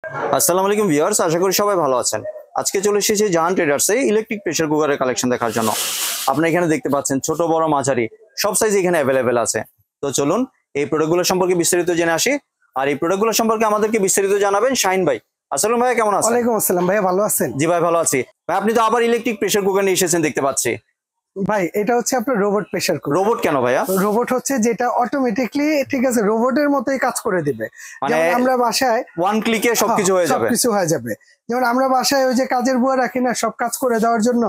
আসসালামু আলাইকুম ভিউয়ার্স, আশা করি সবাই ভালো আছেন। আজকে চলে এসেছি জাহান ট্রেডার্সে ইলেকট্রিক প্রেসার কুকারের কালেকশন দেখার জন্য। আপনারা এখানে দেখতে পাচ্ছেন ছোট বড় মাঝারি সব সাইজ এখানে অ্যাভেলেবেল আছে। তো চলুন এই প্রোডাক্টগুলো সম্পর্কে বিস্তারিত জেনে আসি। আর এই প্রোডাক্টগুলো সম্পর্কে আমাদেরকে বিস্তারিত জানাবেন শাহিন ভাই। আসসালামু ভাই, কেমন আছেন? ওয়ালাইকুম আসসালাম ভাই, ভালো আছেন? জি ভাই, ভালো আছি। ভাই আপনি তো আবার ইলেকট্রিক প্রেসার কুকার নিয়ে এসেছেন দেখতে পাচ্ছি। ভাই এটা হচ্ছে আপনার রোবট প্রেসার কুকার। রোবট কেন ভাইয়া? রোবট হচ্ছে যেটা অটোমেটিকলি, ঠিক আছে, রোবটের মতোই কাজ করে দিবে। মানে আমরা বাসায় ওয়ান ক্লিকে সবকিছু হয়ে যাবে। সবকিছু হয়ে যাবে। যেমন আমরা বাসায় ওই যে কাজের বুয়া রাখি না, সব কাজ করে দেওয়ার জন্য,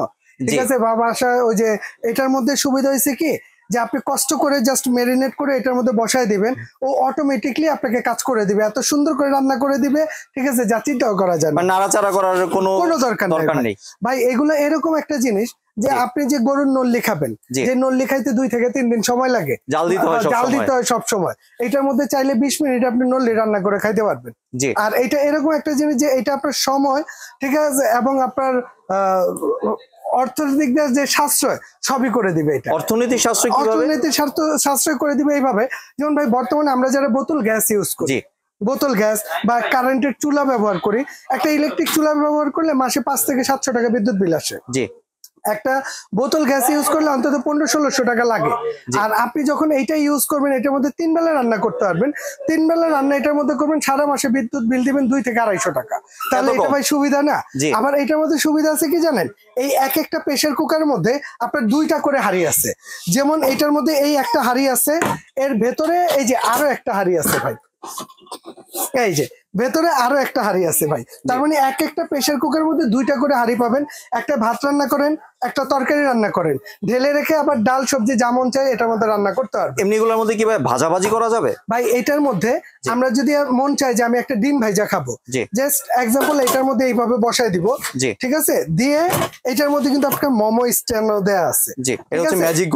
ঠিক আছে, বা বাসায় ওই যে এটার মধ্যে সুবিধা হয়েছে কি যে আপনি কষ্ট করে জাস্ট মেরিনেট করে এটার মধ্যে বসায় দিবেন, ও অটোমেটিকলি আপনাকে কাজ করে দিবে, এত সুন্দর করে রান্না করে দিবে, ঠিক আছে, যা চিন্তাও করা যায় না, নাড়াচাড়া করার কোনো দরকার নেই ভাই। এগুলো এরকম একটা জিনিস যে আপনি যে গরুর নল্লি খাবেন, যে নল্লি খাইতে 2 থেকে 3 দিন সময় লাগে, জাল দিতে হয় সব সময়, এটার মধ্যে চাইলে 20 মিনিট আপনি নল্লি রান্না করে খাইতে পারবেন। আর এটা এরকম একটা জিনিস যে এটা আপনার সময়, ঠিক আছে, এবং আপনার অর্থনৈতিক যে সাশ্রয় সবই করে দিবে। এটা অর্থনৈতিক সাশ্রয় করে দিবে এইভাবে, যেমন ভাই বর্তমানে আমরা যারা বোতল গ্যাস ইউজ করি, বোতল গ্যাস বা কারেন্টের চুলা ব্যবহার করি, একটা ইলেকট্রিক চুলা ব্যবহার করলে মাসে 5 থেকে 700 টাকা বিদ্যুৎ বিল আসে। একটা বোতল গ্যাস ইউজ করলে অন্তত 1500-1600 টাকা লাগে। আর আপনি যখন এইটা ইউজ করবেন, এটার মধ্যে 3 বেলা রান্না করতে পারবেন। 3 বেলা রান্না এটার মধ্যে করবেন, সারা মাসে বিদ্যুৎ বিল দিবেন 2 থেকে 250 টাকা। তাহলে এটা ভাই সুবিধা না? আবার এটার মধ্যে সুবিধা আছে কি জানেন, এই এক একটা প্রেসার কুকারের মধ্যে আপনার 2টা করে হাঁড়ি আছে। যেমন এটার মধ্যে এই একটা হাঁড়ি আছে, এর ভেতরে এই যে আরো একটা হাঁড়ি আছে ভাই, এই যে ভেতরে আরো একটা হাঁড়ি আছে ভাই। তার মানে এক একটা প্রেসার কুকারের মধ্যে 2টা করে হাঁড়ি পাবেন। একটা ভাত রান্না করেন, একটা তরকারি রান্না করেন, ঢেলে রেখে আবার ডাল সবজি যেমন চাই এটার মধ্যে রান্না করতে পারবেন। এমনিগুলোর মধ্যে কি ভাই ভাজাভাজি করা যাবে? ভাই এটার মধ্যে আমরা যদি মন চাই যে আমি একটা ডিম ভাজা খাবো, জাস্ট এক্সাম্পল এটার মধ্যে এইভাবে বসায় দিব, ঠিক আছে, দিয়ে এটার মধ্যে কিন্তু আপনার মোমো স্ট্যান্ড দেয়া আছে, ম্যাজিক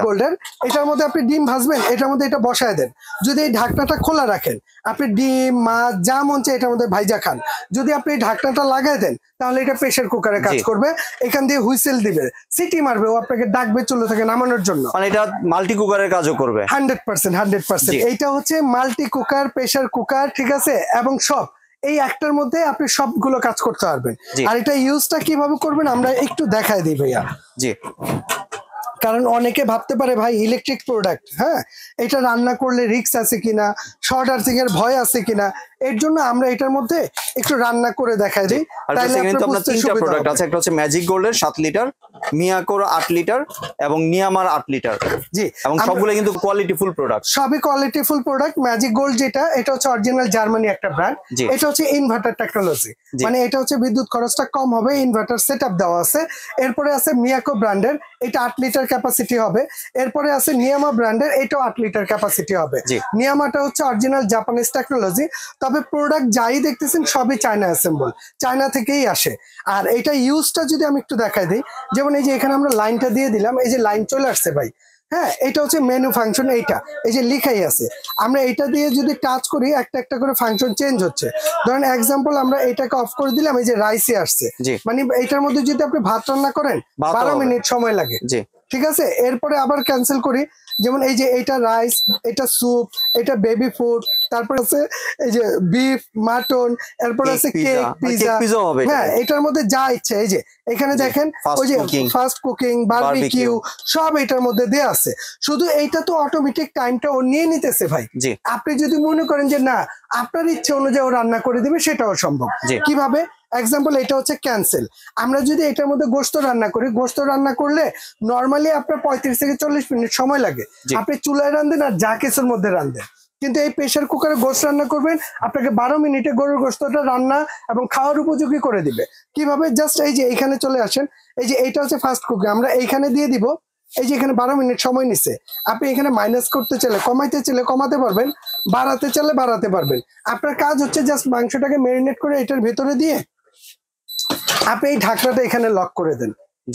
গোল্ডের। এটার মধ্যে আপনি ডিম ভাজবেন, এটার মধ্যে এটা বসায় দেন। যদি এই ঢাকনাটা খোলা রাখেন, আপনি ডিম মাছ যা মন চাই এটার মধ্যে ভাইজা খান। যদি আপনি ঢাকনাটা লাগাই দেন, তাহলে এটা প্রেসার কুকারে কাজ করবে। এখান দিয়ে হুইসেল দিবে, সিটি মারবে, ও আপনাকে ডাকবে চুলো থেকে নামানোর জন্য। মানে এটা মাল্টি কুকারের কাজও করবে 100%। এইটা হচ্ছে মাল্টি কুকার প্রেসার কুকার, ঠিক আছে, এবং সব এই একটার মধ্যে আপনি সবগুলো কাজ করতে পারবেন। আর এটা ইউজটা কিভাবে করবেন আমরা একটু দেখাই দিই ভাইয়া। কারণ অনেকে ভাবতে পারে ভাই ইলেকট্রিক প্রোডাক্ট, হ্যাঁ, এটা রান্না করলে রিস্ক আছে কিনা, শর্ট আর্থিং এর ভয় আছে কিনা, এর জন্য আমরা এটার মধ্যে একটু রান্না করে দেখাই দিই। তাহলে আপনার 3টা প্রোডাক্ট আছে, একটা হচ্ছে ম্যাজিক গোল্ডের 7 লিটার, মিয়াকোর 8 লিটার এবং নিয়ামার 8 লিটার। এবং সবগুলো কিন্তু কোয়ালিটিফুল প্রোডাক্ট, সবই কোয়ালিটিফুল প্রোডাক্ট। ম্যাজিক গোল্ড যেটা, এটা হচ্ছে অরিজিনাল জার্মানি একটা ব্র্যান্ড। এটা হচ্ছে ইনভার্টার টেকনোলজি, মানে এটা হচ্ছে বিদ্যুৎ খরচটা কম হবে, ইনভার্টার সেটআপ দেওয়া আছে। এরপরে আছে মিয়াকো ব্র্যান্ডের, এটা 8 লিটার ক্যাপাসিটি হবে। এরপরে আছে নিয়ামা ব্র্যান্ডের, এটাও 8 লিটার ক্যাপাসিটি হবে। নিয়ামাটা হচ্ছে অরিজিনাল জাপানিজ টেকনোলজি, তবে প্রোডাক্ট যাই দেখতেছেন সবই চায়না অ্যাসেম্বল, চায়না থেকেই আসে। আর এটা ইউজটা যদি আমি একটু দেখাই দিই, যেমন এই যে এখানে আমরা লাইনটা দিয়ে দিলাম, এই যে লাইন চলে আসছে ভাই, হ্যাঁ, এটা হচ্ছে মেনু ফাংশন। এইটা এই যে লিখাই আছে, আমরা এটা দিয়ে যদি টাচ করি একটা একটা করে ফাংশন চেঞ্জ হচ্ছে। ধরেন এক্সাম্পল আমরা এটাকে অফ করে দিলাম, এই যে রাইসে আসছে, মানে এটার মধ্যে যদি আপনি ভাত রান্না করেন 12 মিনিট সময় লাগে, ঠিক আছে। এরপরে আবার ক্যান্সেল করি, যেমন এই যে এটা রাইস, এটা স্যুপ, এটা বেবি ফুড, তারপর আছে এই যে বিফ, মাটন, এরপর আছে কেক, পিজা, হ্যাঁ, এটার মধ্যে যা ইচ্ছা। এই যে এখানে দেখেন ওই যে ফাস্ট কুকিং, বারবিকিউ, সব এটার মধ্যে দেয়া আছে। শুধু এইটা তো অটোমেটিক টাইমটা ও নিয়ে নিতেছে ভাই। আপনি যদি মনে করেন যে না আপনার ইচ্ছে অনুযায়ী ও রান্না করে দিবে, সেটাও সম্ভব। কিভাবে? এক্সাম্পল এটা হচ্ছে ক্যান্সেল। আমরা যদি এটার মধ্যে গোশত রান্না করি, গোশত রান্না করলে নর্মালি আপনার 35 থেকে 40 মিনিট সময় লাগে। আপনি চুলায় রান্ধেন আর যা কিছুর মধ্যে রান্ধেন, কিন্তু এই প্রেসার কুকারে গোশত রান্না করবেন, আপনাকে 12 মিনিটে গরুর গোশতটা রান্না এবং খাওয়ার উপযোগী করে দিবে। কিভাবে? জাস্ট এই যে এইখানে চলে আসেন, এই যে এইটা হচ্ছে ফাস্ট কুকিং, আমরা এইখানে দিয়ে দিব। এই যে এখানে 12 মিনিট সময় নিচ্ছে, আপনি এখানে মাইনাস করতে চাইলে কমাইতে চাইলে কমাতে পারবেন, বাড়াতে চাইলে বাড়াতে পারবেন। আপনার কাজ হচ্ছে জাস্ট মাংসটাকে ম্যারিনেট করে এটার ভেতরে দিয়ে আপনি এই ঢাকনাটা এখানে লক করে দেন।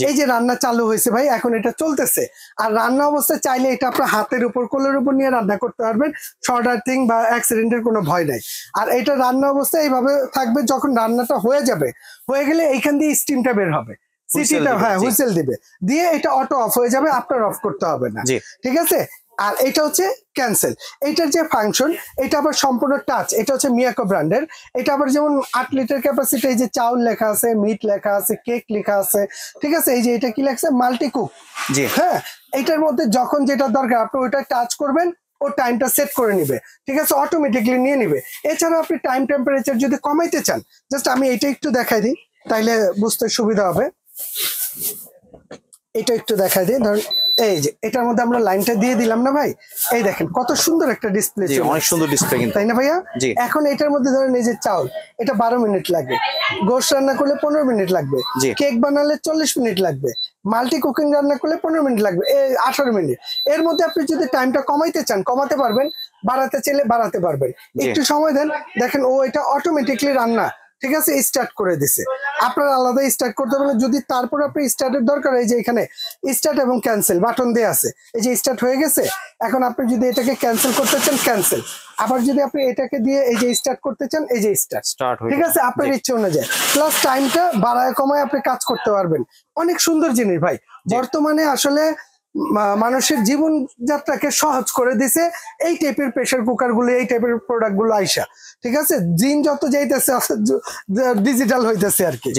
এই যে রান্না চালু হয়েছে ভাই, এখন এটা চলতেছে। আর রান্না অবস্থায় চাইলে এটা আপনার হাতের উপর, কোলের উপর নিয়ে রান্না করতে পারবেন, শর্ট আর্থিং বা অ্যাক্সিডেন্টের কোনো ভয় নাই। আর এটা রান্না অবস্থায় এইভাবে থাকবে, যখন রান্নাটা হয়ে যাবে, হয়ে গেলে এইখান দিয়ে স্টিমটা বের হবে, সিটিটা, হ্যাঁ, হুইসেল দিবে, দিয়ে এটা অটো অফ হয়ে যাবে, আপনার অফ করতে হবে না, ঠিক আছে। আর এটা হচ্ছে ক্যান্সেল। এটার যে ফাংশন, এটা আবার সম্পূর্ণ টাচ। এটা হচ্ছে মিয়াকো ব্র্যান্ডের। এটা আবার যেমন 8 লিটার ক্যাপাসিটি, এই যে চাউল লেখা আছে, মিট লেখা আছে, কেক লেখা আছে, ঠিক আছে। এই যে এটা কি লেখছে, মাল্টি কুক। জি হ্যাঁ, এটার মধ্যে যখন যেটা দরকার আপনি ওইটা টাচ করবেন, ও টাইমটা সেট করে নিবে, ঠিক আছে, অটোমেটিকলি নিয়ে নিবে। এছাড়া আপনি টাইম টেম্পারেচার যদি কমাইতে চান, জাস্ট আমি এটা একটু দেখাই দিই, তাইলে বুঝতে সুবিধা হবে। এটা একটু দেখাই দিই, ধরুন এই যে এটার মধ্যে আমরা লাইনটা দিয়ে দিলাম না ভাই, এই দেখেন কত সুন্দর একটা ডিসপ্লে, অনেক সুন্দর ডিসপ্লে কিন্তু, তাই না ভাইয়া? এখন এটার মধ্যে ধরেন এই যে চাউল, এটা 12 মিনিট লাগবে, গোশত রান্না করলে 15 মিনিট লাগবে, কেক বানালে 40 মিনিট লাগবে, মাল্টি কুকিং রান্না করলে 15 মিনিট লাগবে, 18 মিনিট। এর মধ্যে আপনি যদি টাইমটা কমাইতে চান কমাতে পারবেন, বাড়াতে চাইলে বাড়াতে পারবেন। একটু সময় দেন, দেখেন ও এটা অটোমেটিকলি রান্না, ঠিক আছে, স্টার্ট করে দিছে। আপনার আলাদা স্টার্ট করতে হবে না। যদি তারপর আপনি স্টার্টের দরকার, এই যে এখানে স্টার্ট এবং ক্যান্সেল বাটন দেয়া আছে, এই যে স্টার্ট হয়ে গেছে। এখন আপনি যদি এটাকে ক্যান্সেল করতে চান ক্যান্সেল, আবার যদি আপনি এটাকে দিয়ে এই যে স্টার্ট করতে চান, এই যে স্টার্ট, ঠিক আছে, আপনার ইচ্ছে অনুযায়ী। প্লাস টাইমটা বাড়ায় কমায় আপনি কাজ করতে পারবেন। অনেক সুন্দর জিনিস ভাই। বর্তমানে আসলে মানুষের জীবনযাত্রাকে সহজ করে দিছে এই টাইপের প্রেসার কুকার গুলো, এই টাইপের প্রোডাক্ট গুলো আইসা, ঠিক আছে। দিন যত যাইতেছে ডিজিটাল হইতেছে আর কি।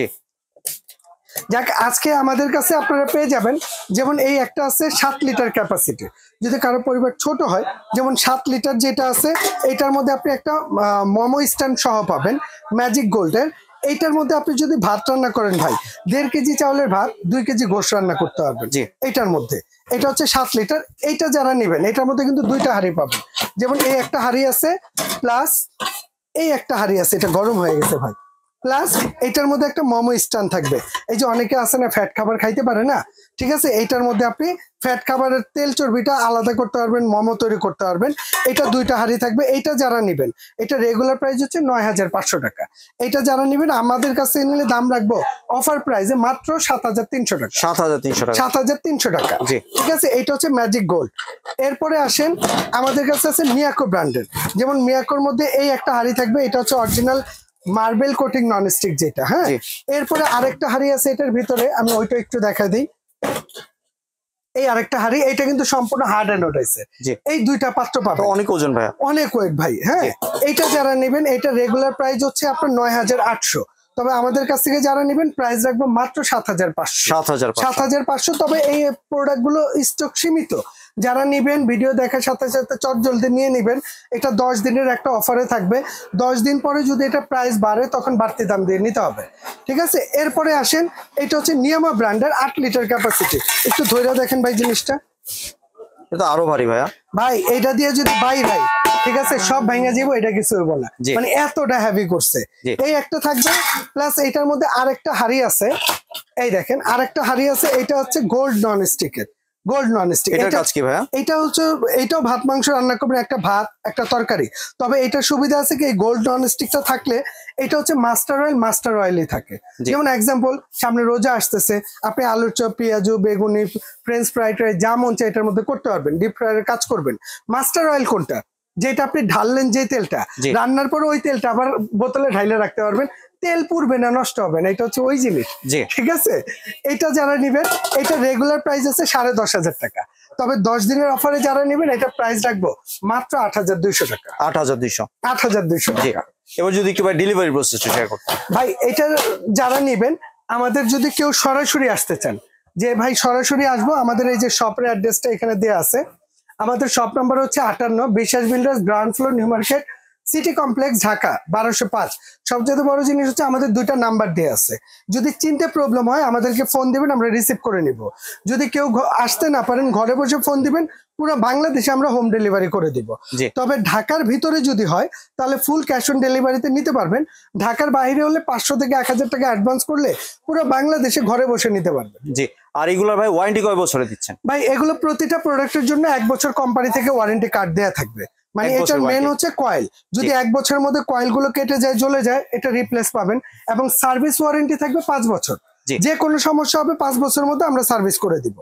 যাক, আজকে আমাদের কাছে আপনারা পেয়ে যাবেন, যেমন এই একটা আছে 7 লিটার ক্যাপাসিটি। যদি কারো পরিবার ছোট হয়, যেমন 7 লিটার যেটা আছে, এটার মধ্যে আপনি একটা মোমো স্ট্যান্ড সহ পাবেন, ম্যাজিক গোল্ডের। এইটার মধ্যে আপনি যদি ভাত রান্না করেন ভাই, 1.5 কেজি চাউলের ভাত 2 কেজি গোশত রান্না করতে পারবেন এইটার মধ্যে। এটা হচ্ছে 7 লিটার। এইটা যারা নেবেন, এটার মধ্যে কিন্তু 2টা হাঁড়ি পাবেন। যেমন এই একটা হাঁড়ি আছে, প্লাস এই একটা হাঁড়ি আছে, এটা গরম হয়ে গেছে ভাই। প্লাস এটার মধ্যে একটা মোমো স্ট্যান্ড থাকবে। এই যে অনেকে আছে না, ফ্যাট খাবার খাইতে পারে না, ঠিক আছে, এইটার মধ্যে আপনি ফ্যাট খাবারের তেল চর্বিটা আলাদা করতে পারবেন, মোমো তৈরি করতে পারবেন। এটা 2টা হাঁড়ি থাকবে। এইটা যারা নেবেন, এটা রেগুলার প্রাইস হচ্ছে 9,500 টাকা। এটা যারা নেবেন আমাদের কাছে নিলে দাম রাখবো অফার প্রাইসে মাত্র 7,300 টাকা। 7,300 টাকা, ঠিক আছে। এটা হচ্ছে ম্যাজিক গোল্ড। এরপরে আসেন, আমাদের কাছে আছে মিয়াকো ব্র্যান্ডের। যেমন মিয়াকোর মধ্যে এই একটা হাঁড়ি থাকবে, এটা হচ্ছে অরিজিনাল মার্বেল কোটিং ননস্টিক যেটা। হ্যাঁ, এরপরে আরেকটা হাঁড়ি আছে এটার ভিতরে, আমি ওইটা একটু দেখা দিই। এই আরেকটা হাঁড়ি, এটা কিন্তু সম্পূর্ণ হার্ড এন্ড ওটাইছে। এই 2টা পাত্র পাবেন। অনেক ওজন ভাই, অনেক ওয়েট ভাই। হ্যাঁ, এইটা যারা নেবেন, এটা রেগুলার প্রাইস হচ্ছে আপনার 9,800। তবে আমাদের কাছ থেকে যারা নেবেন প্রাইস রাখবো মাত্র 7,500। তবে এই প্রোডাক্ট গুলো স্টক সীমিত। যারা নিবেন ভিডিও দেখার সাথে সাথে চট জলদি নিয়ে নিবেন। এটা 10 দিনের একটা অফারে থাকবে। 10 দিন পরে যদি এটা প্রাইস বাড়ে তখন বাড়তি দাম দিয়ে নিতে হবে, ঠিক আছে। এরপরে আসেন, এটা হচ্ছে নিয়ামা ব্র্যান্ডের 8 লিটার ক্যাপাসিটি। একটু ধৈর্য দেখেন ভাই জিনিসটা, এটা আরো ভারী ভাইয়া ভাই। এটা দিয়ে যদি ভাই, ঠিক আছে, সব ভেঙে যাবো, এটা কিছু হইব না, মানে এতটা হেভি করছে। এই একটা থাকবে, প্লাস এটার মধ্যে আরেকটা হাঁড়ি আছে, এই দেখেন আরেকটা হাঁড়ি আছে। এটা হচ্ছে গোল্ড নন স্টিকের, এটা হচ্ছে, এটাও ভাত মাংস রান্না করবেন, একটা ভাত একটা তরকারি। তবে এটা সুবিধা আছে কি, এই গোল্ড নন স্টিকটা থাকলে এটা হচ্ছে মাস্টার অয়েলই থাকে। যেমন এক্সাম্পল, সামনে রোজা আসতেছে, আপনি আলুর চপ, পেঁয়াজু, বেগুনি, ফ্রেঞ্চ ফ্রাইড রাইস যা মন চায় এটার মধ্যে করতে পারবেন, ডিপ ফ্রাইয়ের কাজ করবেন। মাস্টার অয়েল কোনটা, যেটা আপনি ঢাললেন, যে তেলটা রান্নার পরে ওই তেলটা আবার বোতলে ঢাইলে রাখতে পারবেন, তেল পুড়বে না, নষ্ট হবে না। এটা হচ্ছে ওই জিনিস, ঠিক আছে। এটা যারা নিবেন, এটা রেগুলার প্রাইস আছে 10,500 টাকা। তবে 10 দিনের অফারে যারা নেবেন, এটা প্রাইস রাখবো মাত্র 8,200 টাকা। 8,200 টাকা। এবার যদি একটু ভাই ডেলিভারি প্রসেসটা শেয়ার করতে ভাই, এটা যারা নেবেন, আমাদের যদি কেউ সরাসরি আসতে চান, যে ভাই সরাসরি আসবো, আমাদের এই যে শপের অ্যাড্রেসটা এখানে দেওয়া আছে। আমাদের শপ নাম্বার হচ্ছে 58 বিশ্বাস builders, ground floor, new market, city complex, Dhaka 1205। সবচেয়ে বড় জিনিস হচ্ছে আমাদের 2টা নাম্বার দেওয়া আছে। যদি চিনতে প্রবলেম হয় আমাদেরকে ফোন দিবেন, আমরা রিসিভ করে নিব। যদি কেউ আসতে না পারেন, ঘরে বসে ফোন দিবেন, পুরো বাংলাদেশে আমরা হোম ডেলিভারি করে দিব। তবে ঢাকার ভিতরে যদি হয় তাহলে ফুল ক্যাশ অন ডেলিভারিতে নিতে পারবেন। ঢাকার বাইরে হলে 500 থেকে 1,000 টাকা অ্যাডভান্স করলে পুরো বাংলাদেশে ঘরে বসে নিতে পারবেন। আর এগুলো ভাই ওয়ারেন্টি কয় বছরে দিচ্ছেন? ভাই, এগুলো প্রতিটা প্রোডাক্টের জন্য 1 বছর কোম্পানি থেকে ওয়ারেন্টি কার্ড দেয়া থাকবে। মানে এটার মেন হচ্ছে কয়েল। যদি 1 বছরের মধ্যে কয়েল গুলো কেটে যায়, জ্বলে যায়, এটা রিপ্লেস পাবেন। এবং সার্ভিস ওয়ারেন্টি থাকবে 5 বছর। যে কোনো সমস্যা হবে 5 বছরের মধ্যে আমরা সার্ভিস করে দিব।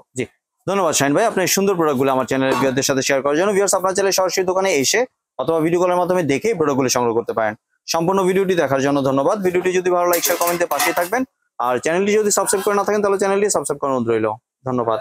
ধন্যবাদ শাহিন ভাই, আপনার সুন্দর প্রোডাক্টগুলো আমার চ্যানেলের ভিউয়ারদের সাথে শেয়ার করার জন্য। ভিউয়ার্স, আপনারা চাইলে সরাসরি দোকানে এসে অথবা ভিডিও কলের মাধ্যমে দেখে প্রোডাক্টগুলো সংগ্রহ করতে পারেন। সম্পূর্ণ ভিডিওটি দেখার জন্য ধন্যবাদ। ভিডিওটি যদি ভালো লাগে, শেয়ার, কমেন্টে পাশে থাকবেন। আর চ্যানেলটি যদি সাবস্ক্রাইব করে না থাকেন তাহলে চ্যানেলটি সাবস্ক্রাইব করার অনুরোধ রইল। ধন্যবাদ।